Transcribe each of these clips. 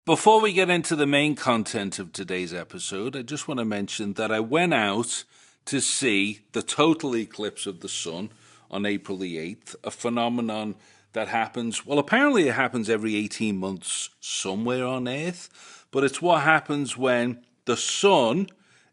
Before we get into the main content of today's episode, I just want to mention that I went out to see the total eclipse of the sun on April the 8th, a phenomenon that happens, well, apparently it happens every 18 months somewhere on Earth, but it's what happens when the sun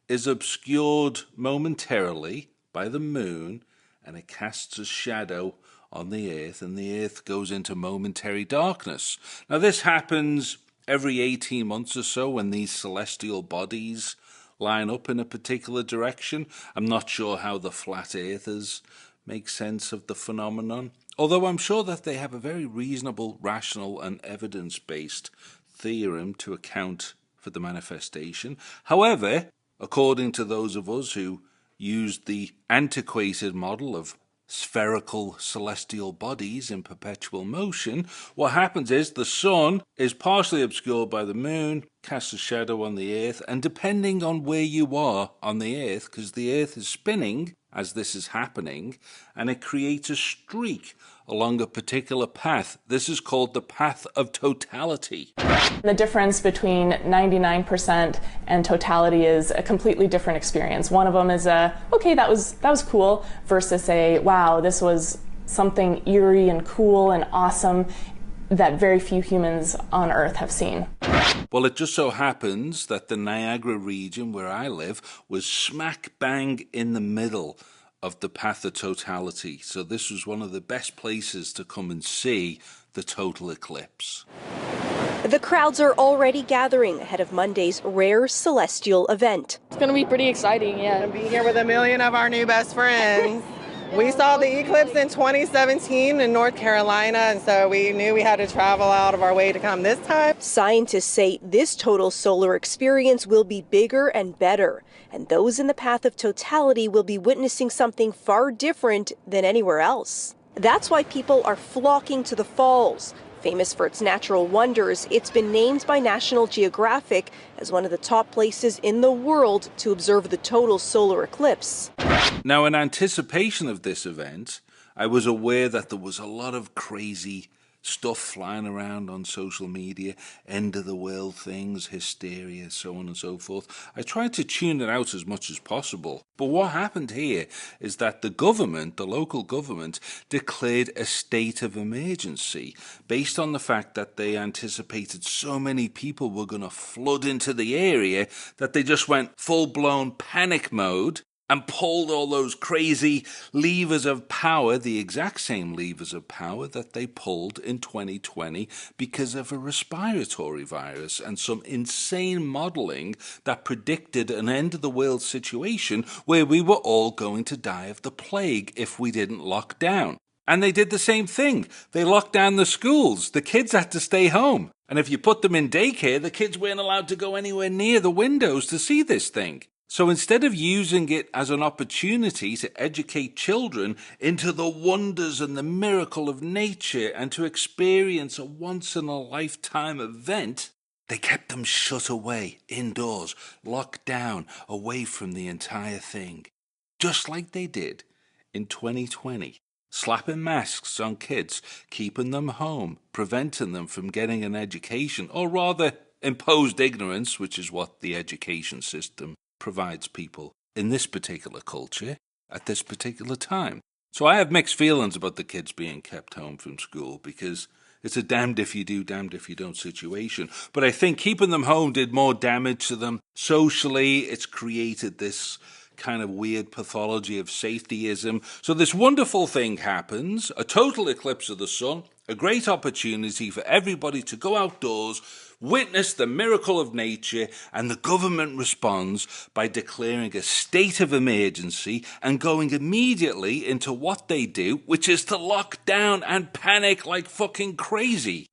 is obscured momentarily by the moon and it casts a shadow on the Earth and the Earth goes into momentary darkness. Now, this happens every 18 months or so when these celestial bodies line up in a particular direction. I'm not sure how the flat earthers make sense of the phenomenon, although I'm sure that they have a very reasonable, rational and evidence-based theorem to account for the manifestation. However, according to those of us who used the antiquated model of spherical celestial bodies in perpetual motion, what happens is the sun is partially obscured by the moon, casts a shadow on the Earth, and depending on where you are on the Earth, because the Earth is spinning as this is happening, and it creates a streak along a particular path. This is called the path of totality. The difference between 99% and totality is a completely different experience. One of them is okay, that was cool, versus wow, this was something eerie and cool and awesome that very few humans on Earth have seen. Well, it just so happens that the Niagara region where I live was smack bang in the middle of the path of totality. So this was one of the best places to come and see the total eclipse. The crowds are already gathering ahead of Monday's rare celestial event. It's going to be pretty exciting, yeah. Be here with a million of our new best friends. We saw the eclipse in 2017 in North Carolina, and so we knew we had to travel out of our way to come this time. Scientists say this total solar experience will be bigger and better, and those in the path of totality will be witnessing something far different than anywhere else. That's why people are flocking to the falls. Famous for its natural wonders, it's been named by National Geographic as one of the top places in the world to observe the total solar eclipse. Now, in anticipation of this event, I was aware that there was a lot of crazy stuff flying around on social media, end of the world things, hysteria, so on and so forth. I tried to tune it out as much as possible. But what happened here is that the government, the local government, declared a state of emergency based on the fact that they anticipated so many people were going to flood into the area that they just went full-blown panic mode and pulled all those crazy levers of power, the exact same levers of power that they pulled in 2020 because of a respiratory virus and some insane modeling that predicted an end-of-the-world situation where we were all going to die of the plague if we didn't lock down. And they did the same thing. They locked down the schools. The kids had to stay home. And if you put them in daycare, the kids weren't allowed to go anywhere near the windows to see this thing. So instead of using it as an opportunity to educate children into the wonders and the miracle of nature and to experience a once-in-a-lifetime event, they kept them shut away, indoors, locked down, away from the entire thing. Just like they did in 2020. Slapping masks on kids, keeping them home, preventing them from getting an education, or rather imposed ignorance, which is what the education system provides people in this particular culture at this particular time. So I have mixed feelings about the kids being kept home from school because it's a damned if you do, damned if you don't situation. But I think keeping them home did more damage to them. Socially, it's created this kind of weird pathology of safetyism. So this wonderful thing happens, a total eclipse of the sun, a great opportunity for everybody to go outdoors, witness the miracle of nature, and the government responds by declaring a state of emergency and going immediately into what they do, which is to lock down and panic like fucking crazy.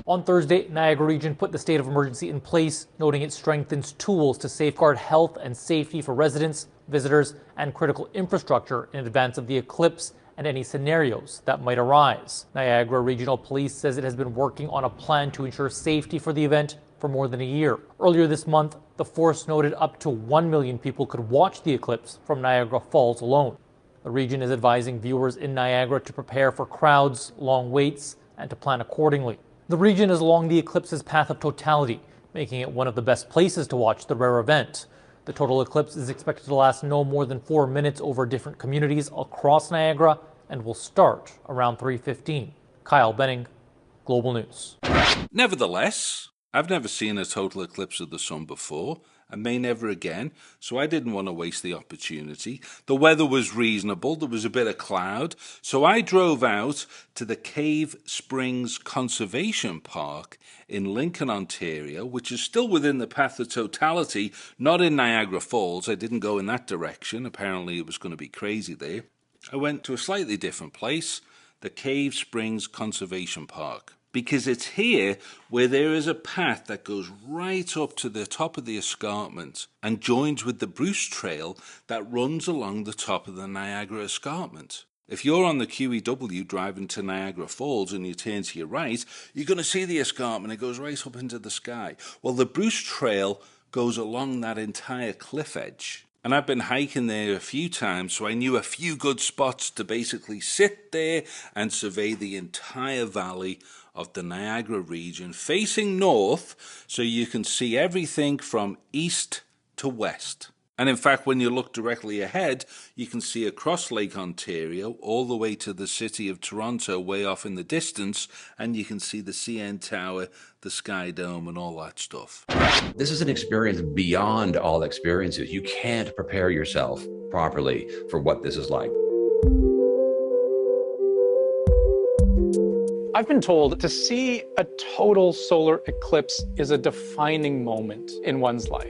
On Thursday, Niagara region put the state of emergency in place, noting it strengthens tools to safeguard health and safety for residents, visitors, and critical infrastructure in advance of the eclipse and any scenarios that might arise. Niagara Regional Police says it has been working on a plan to ensure safety for the event for more than a year. Earlier this month, the force noted up to 1 million people could watch the eclipse from Niagara Falls alone. The region is advising viewers in Niagara to prepare for crowds, long waits, and to plan accordingly. The region is along the eclipse's path of totality, making it one of the best places to watch the rare event. The total eclipse is expected to last no more than 4 minutes over different communities across Niagara and will start around 3:15. Kyle Benning, Global News. Nevertheless, I've never seen a total eclipse of the sun before, and may never again, so I didn't want to waste the opportunity. The weather was reasonable, there was a bit of cloud, so I drove out to the Cave Springs Conservation Park in Lincoln, Ontario, which is still within the path of totality, not in Niagara Falls. I didn't go in that direction, apparently it was going to be crazy there. I went to a slightly different place, the Cave Springs Conservation Park, because it's here where there is a path that goes right up to the top of the escarpment and joins with the Bruce Trail that runs along the top of the Niagara Escarpment. If you're on the QEW driving to Niagara Falls and you turn to your right, you're going to see the escarpment. It goes right up into the sky. Well, the Bruce Trail goes along that entire cliff edge. And I've been hiking there a few times, so I knew a few good spots to basically sit there and survey the entire valley of the Niagara region, facing north, so you can see everything from east to west. And in fact, when you look directly ahead, you can see across Lake Ontario, all the way to the city of Toronto, way off in the distance, and you can see the CN Tower, the Sky Dome, and all that stuff. This is an experience beyond all experiences. You can't prepare yourself properly for what this is like. I've been told to see a total solar eclipse is a defining moment in one's life.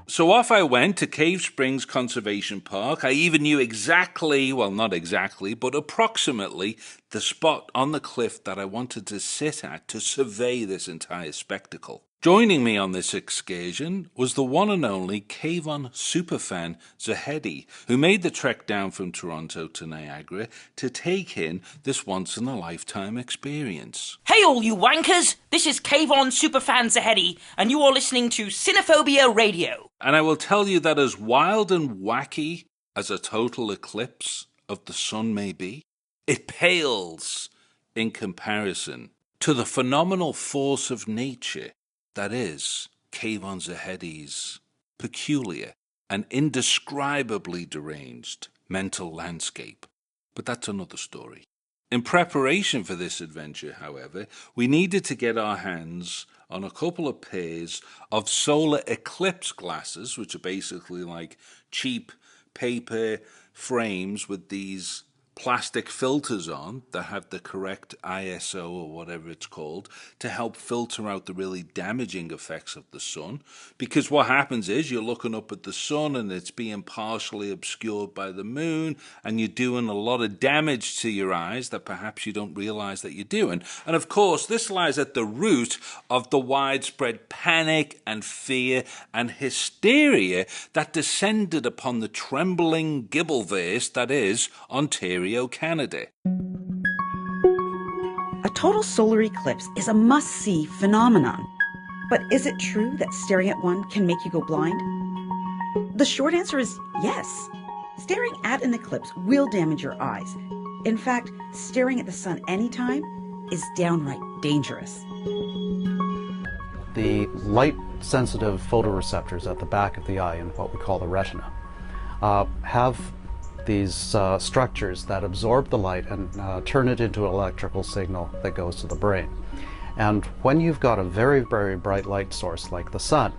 So off I went to Cave Springs Conservation Park. I even knew exactly, well, not exactly, but approximately the spot on the cliff that I wanted to sit at to survey this entire spectacle. Joining me on this excursion was the one and only Kayvon superfan Zahedi, who made the trek down from Toronto to Niagara to take in this once-in-a-lifetime experience. Hey all you wankers, this is Kayvon superfan Zahedi, and you are listening to Cinephobia Radio. And I will tell you that as wild and wacky as a total eclipse of the sun may be, it pales in comparison to the phenomenal force of nature that is Kayvon Zahedi's peculiar and indescribably deranged mental landscape. But that's another story. In preparation for this adventure, however, we needed to get our hands on a couple of pairs of solar eclipse glasses, which are basically like cheap paper frames with these plastic filters on that have the correct ISO or whatever it's called to help filter out the really damaging effects of the sun. Because what happens is you're looking up at the sun and it's being partially obscured by the moon, and you're doing a lot of damage to your eyes that perhaps you don't realize that you're doing. And of course, this lies at the root of the widespread panic and fear and hysteria that descended upon the trembling gibbleverse that is Ontario, Canada. A total solar eclipse is a must-see phenomenon. But is it true that staring at one can make you go blind? The short answer is yes. Staring at an eclipse will damage your eyes. In fact, staring at the sun anytime is downright dangerous. The light-sensitive photoreceptors at the back of the eye, in what we call the retina, have these structures that absorb the light and turn it into an electrical signal that goes to the brain. And when you've got a very, very bright light source like the sun,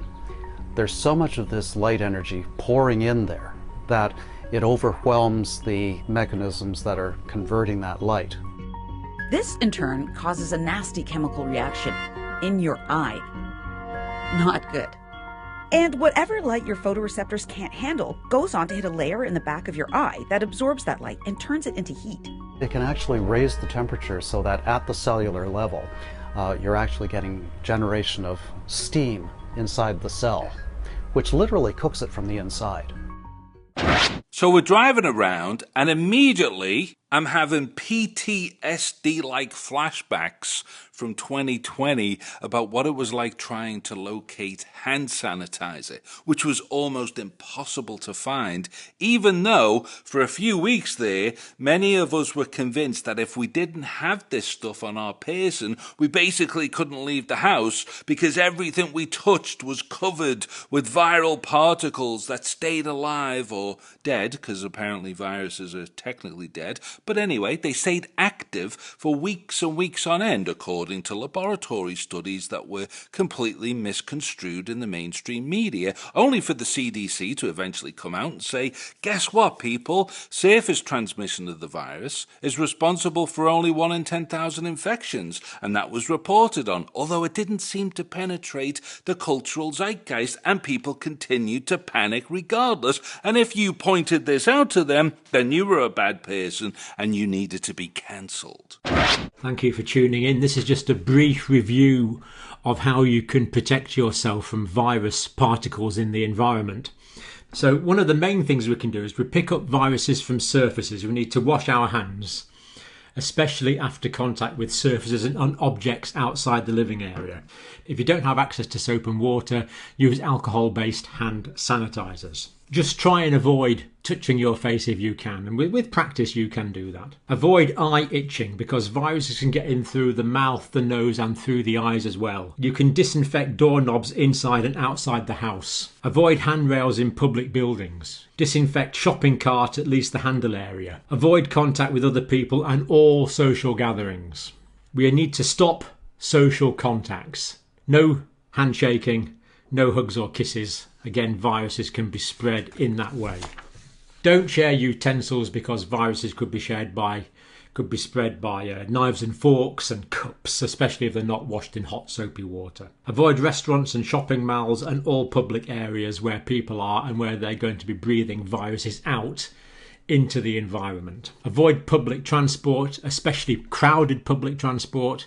there's so much of this light energy pouring in there that it overwhelms the mechanisms that are converting that light. This, in turn, causes a nasty chemical reaction in your eye. Not good. And whatever light your photoreceptors can't handle goes on to hit a layer in the back of your eye that absorbs that light and turns it into heat. It can actually raise the temperature so that at the cellular level, you're actually getting generation of steam inside the cell, which literally cooks it from the inside. So we're driving around, and immediately I'm having PTSD-like flashbacks from 2020 about what it was like trying to locate hand sanitizer, which was almost impossible to find, even though for a few weeks there, many of us were convinced that if we didn't have this stuff on our person, we basically couldn't leave the house because everything we touched was covered with viral particles that stayed alive or dead, because apparently viruses are technically dead. But anyway, they stayed active for weeks and weeks on end, according to laboratory studies that were completely misconstrued in the mainstream media, only for the CDC to eventually come out and say, guess what, people? Surface transmission of the virus is responsible for only 1 in 10,000 infections, and that was reported on, although it didn't seem to penetrate the cultural zeitgeist, and people continued to panic regardless. And if you pointed this out to them, then you were a bad person and you needed to be cancelled. Thank you for tuning in. This is just a brief review of how you can protect yourself from virus particles in the environment. So one of the main things we can do is we pick up viruses from surfaces. We need to wash our hands, especially after contact with surfaces and on objects outside the living area. If you don't have access to soap and water, use alcohol-based hand sanitizers. Just try and avoid touching your face if you can, and with practice you can do that. Avoid eye itching because viruses can get in through the mouth, the nose and through the eyes as well. You can disinfect doorknobs inside and outside the house. Avoid handrails in public buildings. Disinfect shopping cart, at least the handle area. Avoid contact with other people and all social gatherings. We need to stop social contacts. No handshaking, no hugs or kisses. Again, viruses can be spread in that way. Don't share utensils because viruses could be spread by knives and forks and cups, especially if they're not washed in hot soapy water. Avoid restaurants and shopping malls and all public areas where people are and where they're going to be breathing viruses out into the environment. Avoid public transport, especially crowded public transport,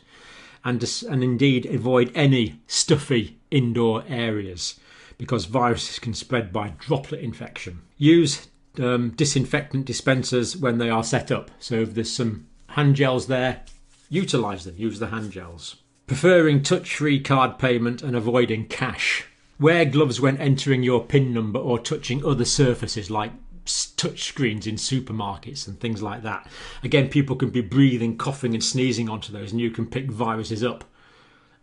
and indeed avoid any stuffy indoor areas because viruses can spread by droplet infection. Use disinfectant dispensers when they are set up. So if there's some hand gels there, utilise them, use the hand gels. Preferring touch-free card payment and avoiding cash. Wear gloves when entering your PIN number or touching other surfaces like touch screens in supermarkets and things like that. Again, people can be breathing, coughing and sneezing onto those and you can pick viruses up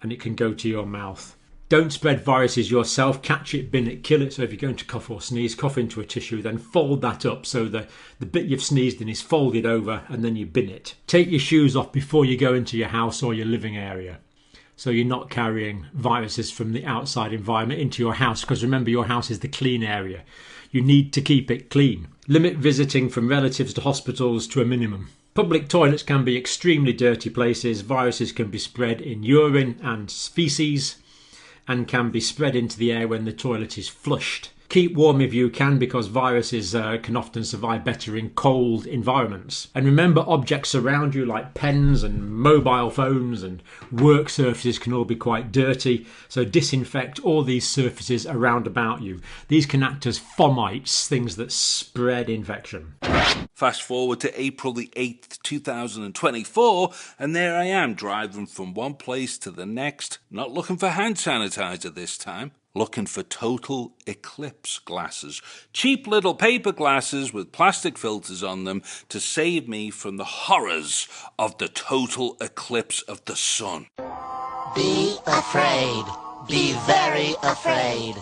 and it can go to your mouth. Don't spread viruses yourself. Catch it, bin it, kill it. So if you're going to cough or sneeze, cough into a tissue, then fold that up so the bit you've sneezed in is folded over and then you bin it. Take your shoes off before you go into your house or your living area, so you're not carrying viruses from the outside environment into your house, because remember, your house is the clean area. You need to keep it clean. Limit visiting from relatives to hospitals to a minimum. Public toilets can be extremely dirty places. Viruses can be spread in urine and feces and can be spread into the air when the toilet is flushed. Keep warm if you can, because viruses can often survive better in cold environments. And remember, objects around you like pens and mobile phones and work surfaces can all be quite dirty, so disinfect all these surfaces around about you. These can act as fomites, things that spread infection. Fast forward to April the 8th, 2024, and there I am driving from one place to the next, not looking for hand sanitizer this time, looking for total eclipse glasses. Cheap little paper glasses with plastic filters on them to save me from the horrors of the total eclipse of the sun. Be afraid. Be very afraid.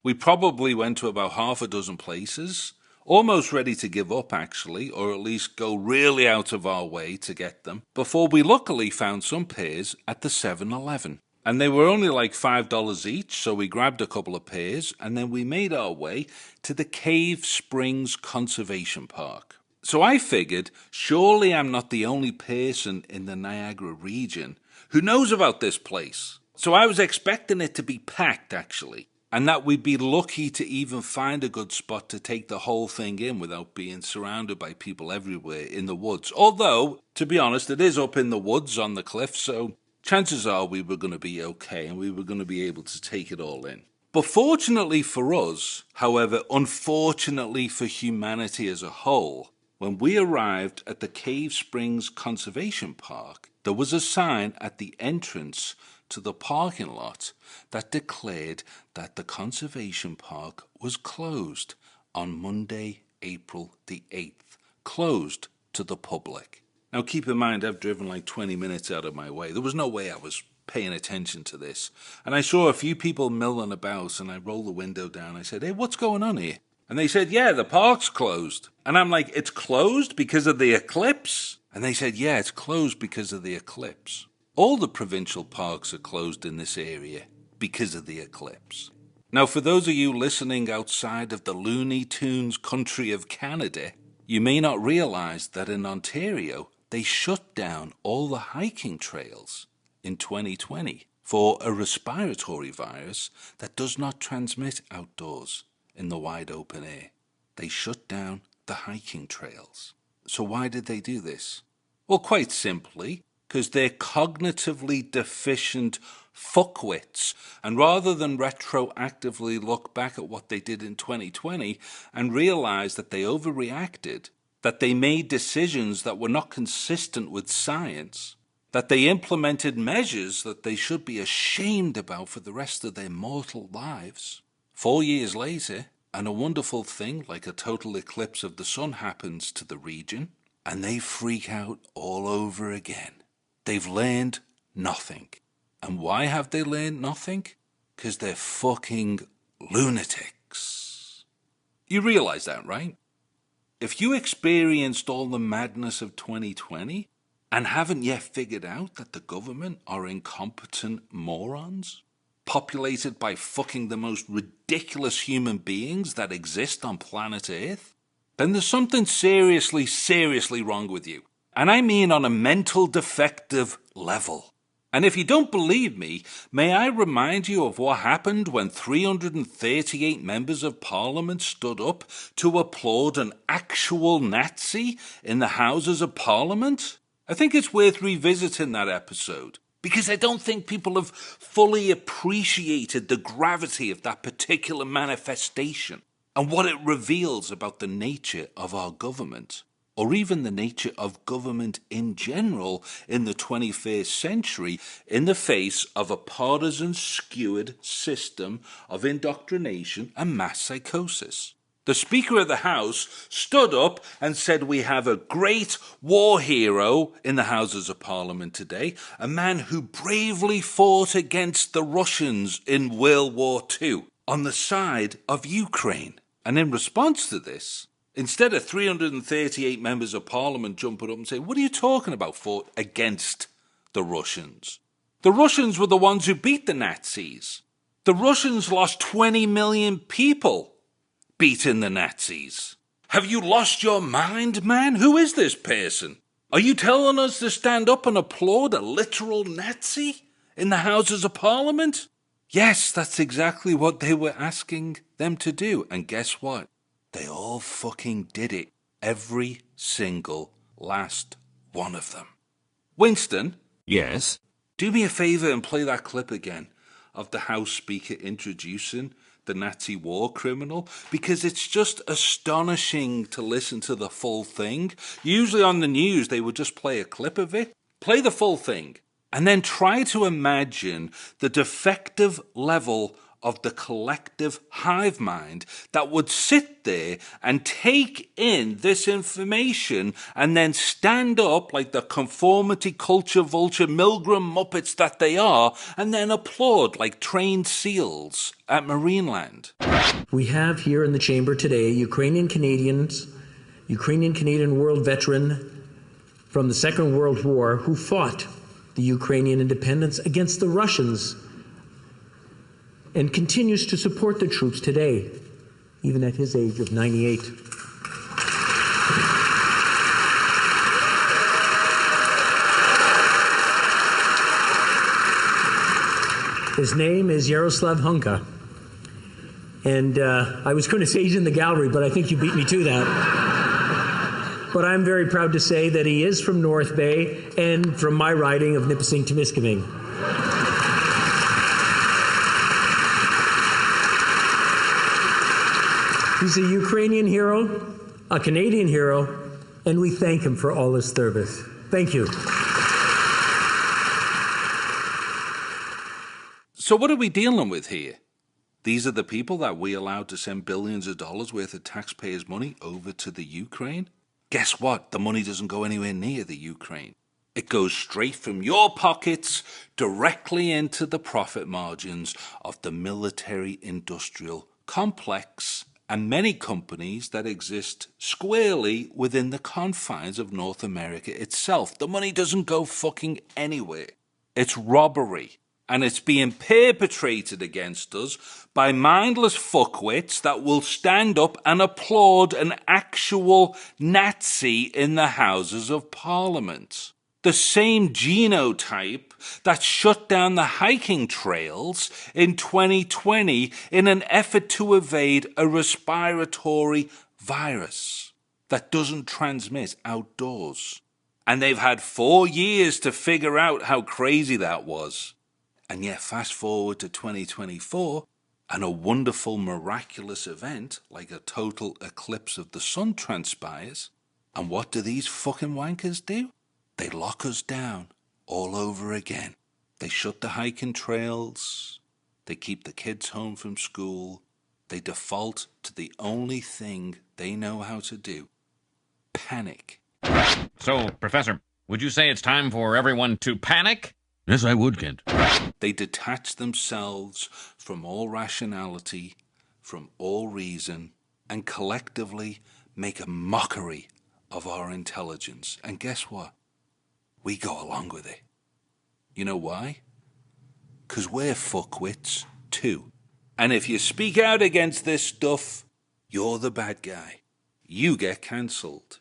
We probably went to about half a dozen places, almost ready to give up actually, or at least go really out of our way to get them, before we luckily found some pairs at the 7-Eleven. And they were only like $5 each, so we grabbed a couple of pairs, and then we made our way to the Cave Springs Conservation Park. So I figured, surely I'm not the only person in the Niagara region who knows about this place. So I was expecting it to be packed, actually, and that we'd be lucky to even find a good spot to take the whole thing in without being surrounded by people everywhere in the woods. Although, to be honest, it is up in the woods on the cliff, so chances are we were going to be okay and we were going to be able to take it all in. But fortunately for us, however, unfortunately for humanity as a whole, when we arrived at the Cave Springs Conservation Park, there was a sign at the entrance to the parking lot that declared that the conservation park was closed on Monday, April the 8th. Closed to the public. Now keep in mind, I've driven like 20 minutes out of my way. There was no way I was paying attention to this. And I saw a few people milling about, and I rolled the window down. I said, hey, what's going on here? And they said, yeah, the park's closed. And I'm like, it's closed because of the eclipse? And they said, yeah, it's closed because of the eclipse. All the provincial parks are closed in this area because of the eclipse. Now, for those of you listening outside of the Looney Tunes country of Canada, you may not realize that in Ontario, they shut down all the hiking trails in 2020 for a respiratory virus that does not transmit outdoors in the wide open air. They shut down the hiking trails. So why did they do this? Well, quite simply, because they're cognitively deficient fuckwits. And rather than retroactively look back at what they did in 2020 and realize that they overreacted, that they made decisions that were not consistent with science, that they implemented measures that they should be ashamed about for the rest of their mortal lives, 4 years later, and a wonderful thing like a total eclipse of the sun happens to the region, and they freak out all over again. They've learned nothing. And why have they learned nothing? Because they're fucking lunatics. You realize that, right? If you experienced all the madness of 2020 and haven't yet figured out that the government are incompetent morons, populated by fucking the most ridiculous human beings that exist on planet Earth, then there's something seriously, seriously wrong with you. And I mean on a mental defective level. And if you don't believe me, may I remind you of what happened when 338 members of Parliament stood up to applaud an actual Nazi in the Houses of Parliament? I think it's worth revisiting that episode, because I don't think people have fully appreciated the gravity of that particular manifestation and what it reveals about the nature of our government, or even the nature of government in general in the 21st century in the face of a partisan-skewered system of indoctrination and mass psychosis. The Speaker of the House stood up and said we have a great war hero in the Houses of Parliament today, a man who bravely fought against the Russians in World War II on the side of Ukraine. And in response to this, instead of 338 members of Parliament jumping up and saying, what are you talking about, fought against the Russians? The Russians were the ones who beat the Nazis. The Russians lost 20 million people beating the Nazis. Have you lost your mind, man? Who is this person? Are you telling us to stand up and applaud a literal Nazi in the Houses of Parliament? Yes, that's exactly what they were asking them to do. And guess what? They all fucking did it. Every single last one of them. Winston? Yes? Do me a favour and play that clip again of the House Speaker introducing the Nazi war criminal, because it's just astonishing to listen to the full thing. Usually on the news they would just play a clip of it. Play the full thing and then try to imagine the defective level of the collective hive mind that would sit there and take in this information and then stand up like the conformity culture vulture Milgram Muppets that they are and then applaud like trained seals at Marineland. We have here in the chamber today Ukrainian-Canadian world veteran from the Second World War who fought the Ukrainian independence against the Russians and continues to support the troops today, even at his age of 98. His name is Yaroslav Hunka. And I was going to say he's in the gallery, but I think you beat me to that. But I'm very proud to say that he is from North Bay and from my riding of Nipissing-Temiskaming. He's a Ukrainian hero, a Canadian hero, and we thank him for all his service. Thank you. So what are we dealing with here? These are the people that we allowed to send billions of dollars worth of taxpayers' money over to the Ukraine? Guess what? The money doesn't go anywhere near the Ukraine. It goes straight from your pockets directly into the profit margins of the military-industrial complex and many companies that exist squarely within the confines of North America itself. The money doesn't go fucking anywhere. It's robbery. And it's being perpetrated against us by mindless fuckwits that will stand up and applaud an actual Nazi in the Houses of Parliament. The same genotype that shut down the hiking trails in 2020 in an effort to evade a respiratory virus that doesn't transmit outdoors. And they've had 4 years to figure out how crazy that was. And yet fast forward to 2024 and a wonderful miraculous event like a total eclipse of the sun transpires. And what do these fucking wankers do? They lock us down all over again. They shut the hiking trails. They keep the kids home from school. They default to the only thing they know how to do. Panic. So, Professor, would you say it's time for everyone to panic? Yes, I would, Kent. They detach themselves from all rationality, from all reason, and collectively make a mockery of our intelligence. And guess what? We go along with it. You know why? Because we're fuckwits too. And if you speak out against this stuff, you're the bad guy. You get cancelled.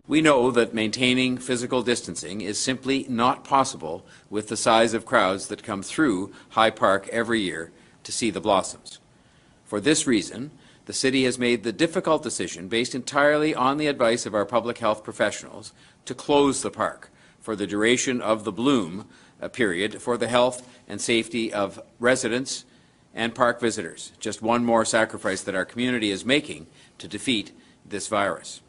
We know that maintaining physical distancing is simply not possible with the size of crowds that come through High Park every year to see the blossoms. For this reason, the city has made the difficult decision, based entirely on the advice of our public health professionals, to close the park for the duration of the bloom period for the health and safety of residents and park visitors. Just one more sacrifice that our community is making to defeat this virus.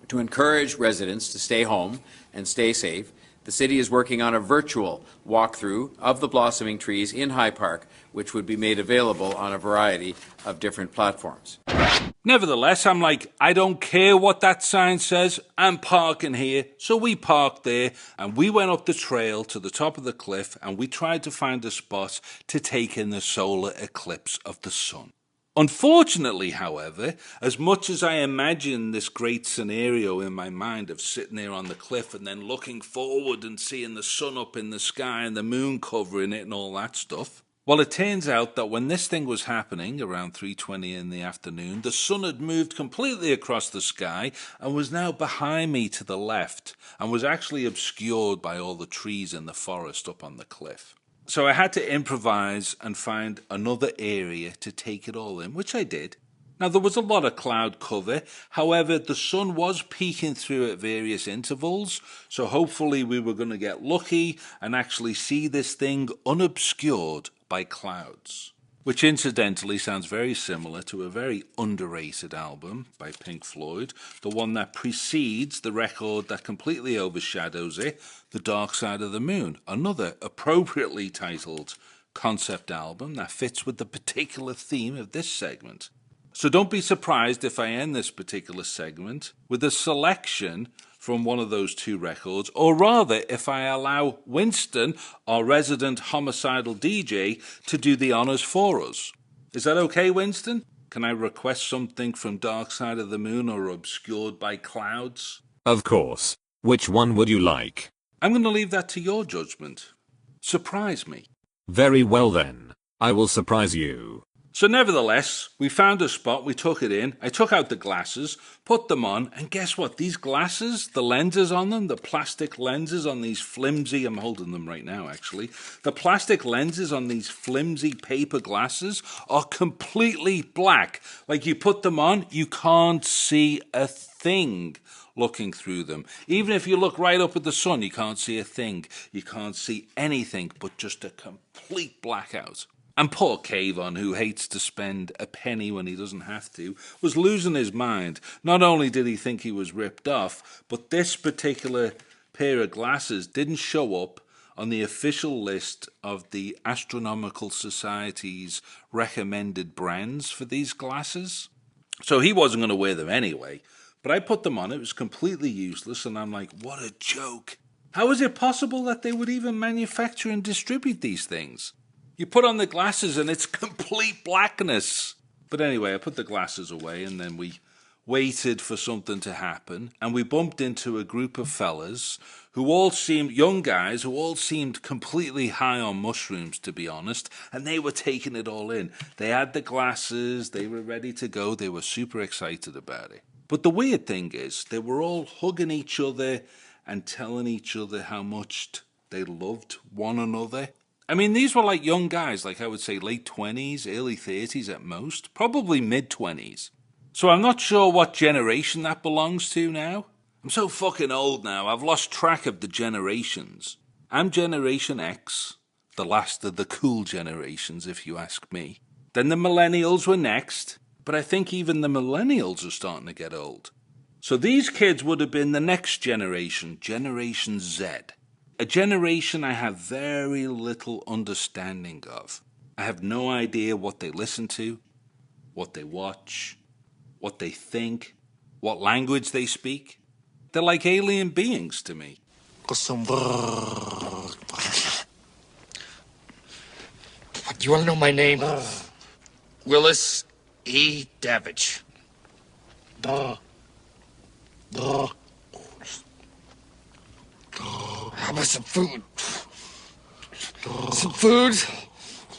To encourage residents to stay home and stay safe, the city is working on a virtual walkthrough of the blossoming trees in High Park, which would be made available on a variety of different platforms. Nevertheless, I'm like, I don't care what that sign says, I'm parking here. So we parked there and we went up the trail to the top of the cliff and we tried to find a spot to take in the solar eclipse of the sun. Unfortunately, however, as much as I imagine this great scenario in my mind of sitting there on the cliff and then looking forward and seeing the sun up in the sky and the moon covering it and all that stuff, well, it turns out that when this thing was happening around 3:20 in the afternoon, the sun had moved completely across the sky and was now behind me to the left and was actually obscured by all the trees in the forest up on the cliff. So I had to improvise and find another area to take it all in, which I did. Now, there was a lot of cloud cover. However, the sun was peeking through at various intervals, so hopefully we were going to get lucky and actually see this thing unobscured by clouds. Which incidentally sounds very similar to a very underrated album by Pink Floyd, the one that precedes the record that completely overshadows it, The Dark Side of the Moon, another appropriately titled concept album that fits with the particular theme of this segment. So don't be surprised if I end this particular segment with a selection from one of those two records, or rather if I allow Winston, our resident homicidal DJ, to do the honours for us. Is that okay, Winston? Can I request something from Dark Side of the Moon or Obscured by Clouds? Of course. Which one would you like? I'm going to leave that to your judgment. Surprise me. Very well then. I will surprise you. So nevertheless, we found a spot, we took it in, I took out the glasses, put them on, and guess what? These glasses, the lenses on them, the plastic lenses on these flimsy, I'm holding them right now actually, the plastic lenses on these flimsy paper glasses are completely black. Like you put them on, you can't see a thing looking through them. Even if you look right up at the sun, you can't see a thing. You can't see anything but just a complete blackout. And poor Kayvon, who hates to spend a penny when he doesn't have to, was losing his mind. Not only did he think he was ripped off, but this particular pair of glasses didn't show up on the official list of the Astronomical Society's recommended brands for these glasses. So he wasn't going to wear them anyway. But I put them on, it was completely useless, and I'm like, what a joke. How is it possible that they would even manufacture and distribute these things? You put on the glasses and it's complete blackness. But anyway, I put the glasses away and then we waited for something to happen. And we bumped into a group of fellas who all seemed, young guys, who all seemed completely high on mushrooms, to be honest. And they were taking it all in. They had the glasses, they were ready to go, they were super excited about it. But the weird thing is, they were all hugging each other and telling each other how much they loved one another. I mean, these were like young guys, like I would say late 20s, early 30s at most, probably mid-20s. So I'm not sure what generation that belongs to now. I'm so fucking old now, I've lost track of the generations. I'm Generation X, the last of the cool generations, if you ask me. Then the millennials were next, but I think even the millennials are starting to get old. So these kids would have been the next generation, Generation Z. A generation I have very little understanding of. I have no idea what they listen to, what they watch, what they think, what language they speak. They're like alien beings to me. Do you want to know my name? Willis E. Davidge. How about some food? Some food?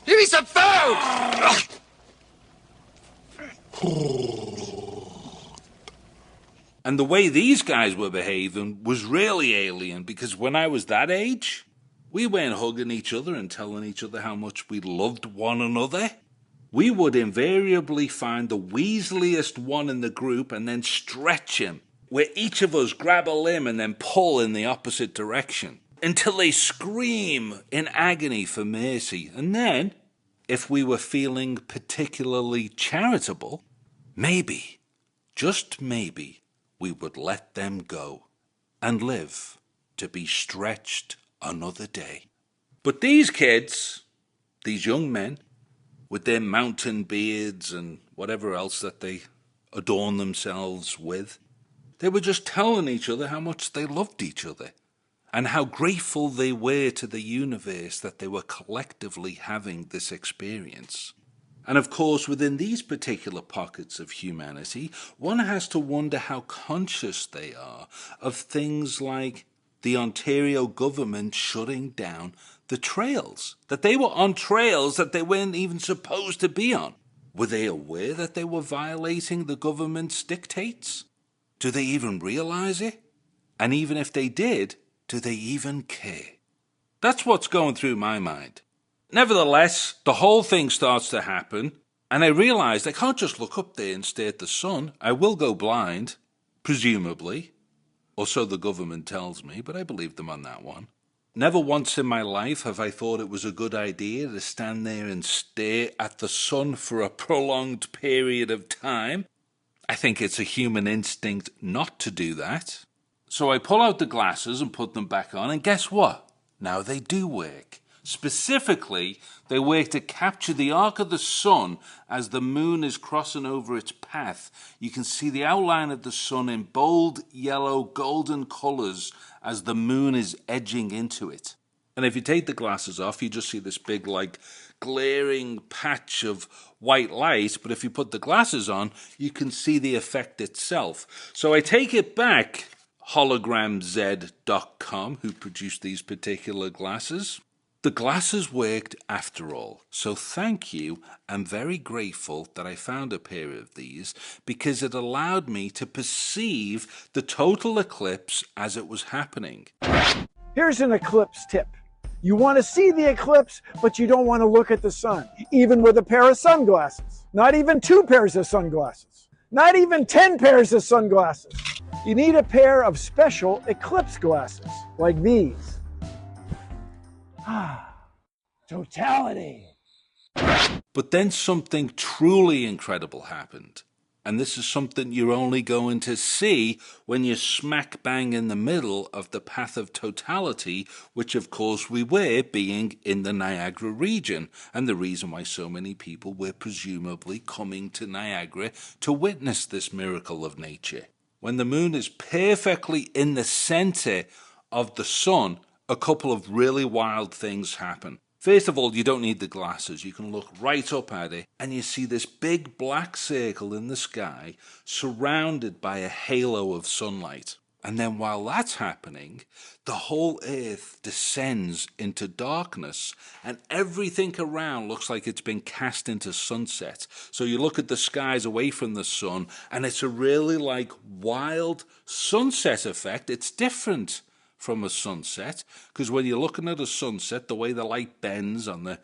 Give me some food! And the way these guys were behaving was really alien, because when I was that age, we weren't hugging each other and telling each other how much we loved one another. We would invariably find the weaseliest one in the group and then stretch him, where each of us grab a limb and then pull in the opposite direction, until they scream in agony for mercy. And then, if we were feeling particularly charitable, maybe, just maybe, we would let them go and live to be stretched another day. But these kids, these young men, with their mountain beards and whatever else that they adorn themselves with, they were just telling each other how much they loved each other and how grateful they were to the universe that they were collectively having this experience. And of course, within these particular pockets of humanity, one has to wonder how conscious they are of things like the Ontario government shutting down the trails, that they were on trails that they weren't even supposed to be on. Were they aware that they were violating the government's dictates? Do they even realize it? And even if they did, do they even care? That's what's going through my mind. Nevertheless, the whole thing starts to happen, and I realized I can't just look up there and stare at the sun. I will go blind, presumably, or so the government tells me, but I believe them on that one. Never once in my life have I thought it was a good idea to stand there and stare at the sun for a prolonged period of time. I think it's a human instinct not to do that. So I pull out the glasses and put them back on, and guess what? Now they do work. Specifically, they work to capture the arc of the sun as the moon is crossing over its path. You can see the outline of the sun in bold, yellow, golden colors as the moon is edging into it. And if you take the glasses off, you just see this big, glaring patch of white light. But if you put the glasses on, you can see the effect itself. So I take it back, hologramz.com, who produced these particular glasses. The glasses worked after all, so thank you. I'm very grateful that I found a pair of these because it allowed me to perceive the total eclipse as it was happening. Here's an eclipse tip. You want to see the eclipse, but you don't want to look at the sun, even with a pair of sunglasses. Not even 2 pairs of sunglasses. Not even 10 pairs of sunglasses. You need a pair of special eclipse glasses, like these. Totality. But then something truly incredible happened. And this is something you're only going to see when you're smack bang in the middle of the path of totality, which of course we were, being in the Niagara region, and the reason why so many people were presumably coming to Niagara to witness this miracle of nature. When the moon is perfectly in the center of the sun, a couple of really wild things happen. First of all, you don't need the glasses. You can look right up at it and you see this big black circle in the sky surrounded by a halo of sunlight. And then while that's happening, the whole earth descends into darkness and everything around looks like it's been cast into sunset. So you look at the skies away from the sun and it's a really like wild sunset effect. It's different from a sunset, because when you're looking at a sunset, the way the light bends on the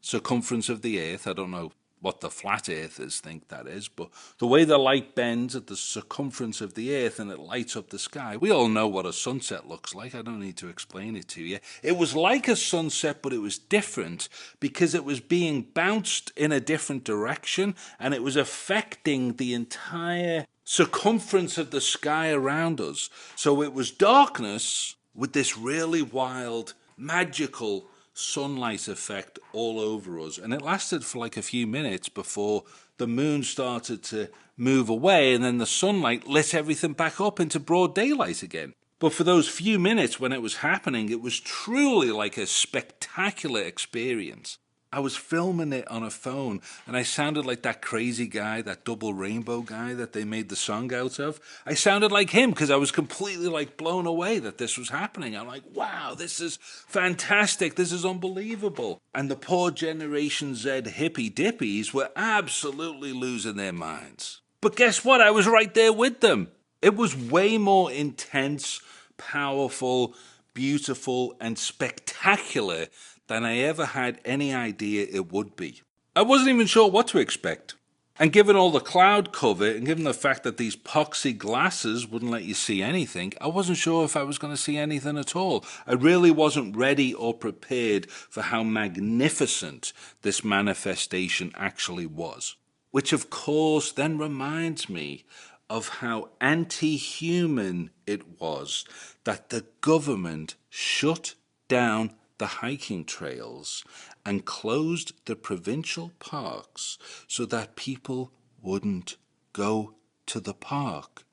circumference of the earth, I don't know what the flat earthers think that is, but the way the light bends at the circumference of the earth and it lights up the sky, we all know what a sunset looks like. I don't need to explain it to you. It was like a sunset, but it was different because it was being bounced in a different direction and it was affecting the entire circumference of the sky around us. So it was darkness with this really wild, magical sunlight effect all over us. And it lasted for like a few minutes before the moon started to move away and then the sunlight lit everything back up into broad daylight again. But for those few minutes when it was happening, it was truly like a spectacular experience. I was filming it on a phone and I sounded like that crazy guy, that double rainbow guy that they made the song out of. I sounded like him because I was completely like blown away that this was happening. I'm like, wow, this is fantastic. This is unbelievable. And the poor Generation Z hippie dippies were absolutely losing their minds. But guess what? I was right there with them. It was way more intense, powerful, beautiful, and spectacular than I ever had any idea it would be. I wasn't even sure what to expect. And given all the cloud cover and given the fact that these poxy glasses wouldn't let you see anything, I wasn't sure if I was going to see anything at all. I really wasn't ready or prepared for how magnificent this manifestation actually was. Which of course then reminds me of how anti-human it was that the government shut down the hiking trails and closed the provincial parks so that people wouldn't go to the park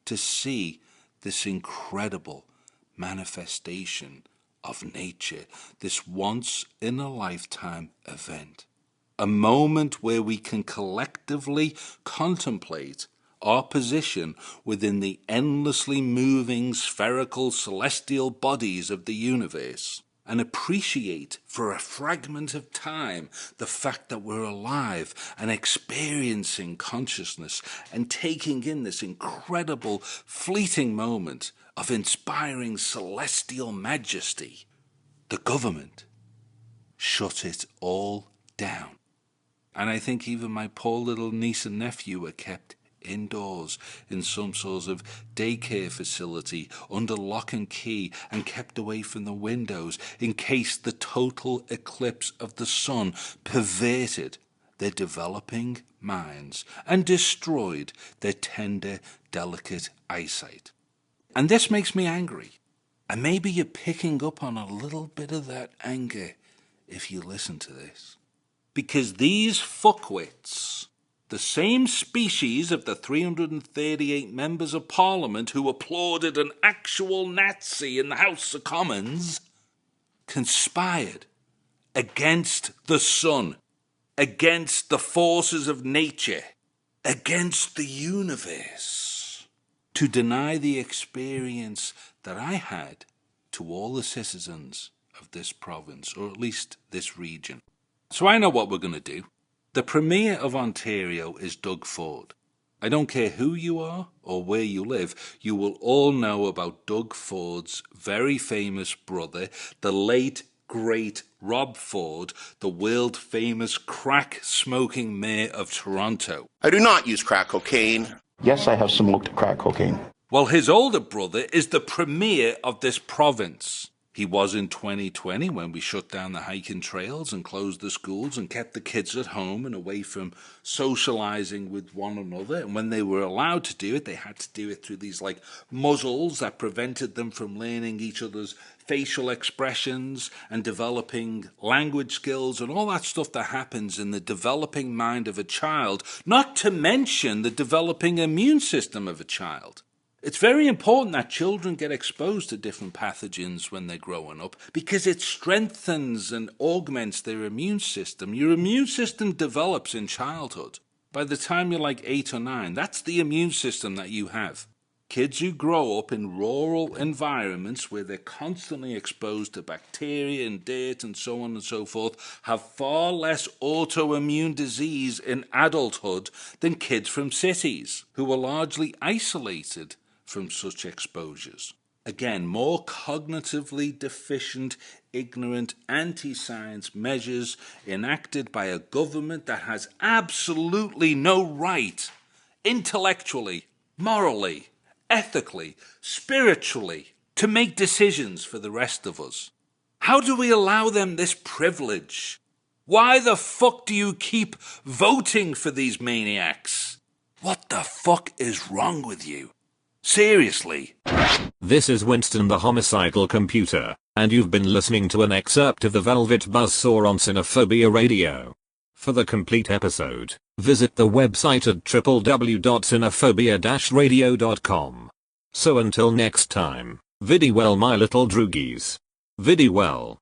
to see this incredible manifestation of nature, this once-in-a-lifetime event. A moment where we can collectively contemplate our position within the endlessly moving spherical celestial bodies of the universe. And appreciate for a fragment of time the fact that we're alive and experiencing consciousness and taking in this incredible fleeting moment of inspiring celestial majesty. The government shut it all down. And I think even my poor little niece and nephew were kept indoors in some sort of daycare facility under lock and key and kept away from the windows in case the total eclipse of the sun perverted their developing minds and destroyed their tender, delicate eyesight. And this makes me angry. And maybe you're picking up on a little bit of that anger if you listen to this. Because these fuckwits, the same species of the 338 members of Parliament who applauded an actual Nazi in the House of Commons, conspired against the sun, against the forces of nature, against the universe, to deny the experience that I had to all the citizens of this province, or at least this region. So I know what we're going to do. The Premier of Ontario is Doug Ford. I don't care who you are or where you live, you will all know about Doug Ford's very famous brother, the late, great Rob Ford, the world-famous crack-smoking mayor of Toronto. I do not use crack cocaine. Yes, I have smoked crack cocaine. Well, his older brother is the Premier of this province. He was in 2020 when we shut down the hiking trails and closed the schools and kept the kids at home and away from socializing with one another. And when they were allowed to do it, they had to do it through these like muzzles that prevented them from learning each other's facial expressions and developing language skills and all that stuff that happens in the developing mind of a child, not to mention the developing immune system of a child. It's very important that children get exposed to different pathogens when they're growing up because it strengthens and augments their immune system. Your immune system develops in childhood. By the time you're like 8 or 9, that's the immune system that you have. Kids who grow up in rural environments where they're constantly exposed to bacteria and dirt and so on and so forth have far less autoimmune disease in adulthood than kids from cities who are largely isolated from such exposures. Again, more cognitively deficient, ignorant, anti-science measures enacted by a government that has absolutely no right, intellectually, morally, ethically, spiritually, to make decisions for the rest of us. How do we allow them this privilege? Why the fuck do you keep voting for these maniacs? What the fuck is wrong with you? Seriously. This is Winston the Homicidal Computer, and you've been listening to an excerpt of the Velvet Buzzsaw on Cinephobia Radio. For the complete episode, visit the website at www.cinephobia-radio.com. So until next time, vidi well my little droogies. Vidi well.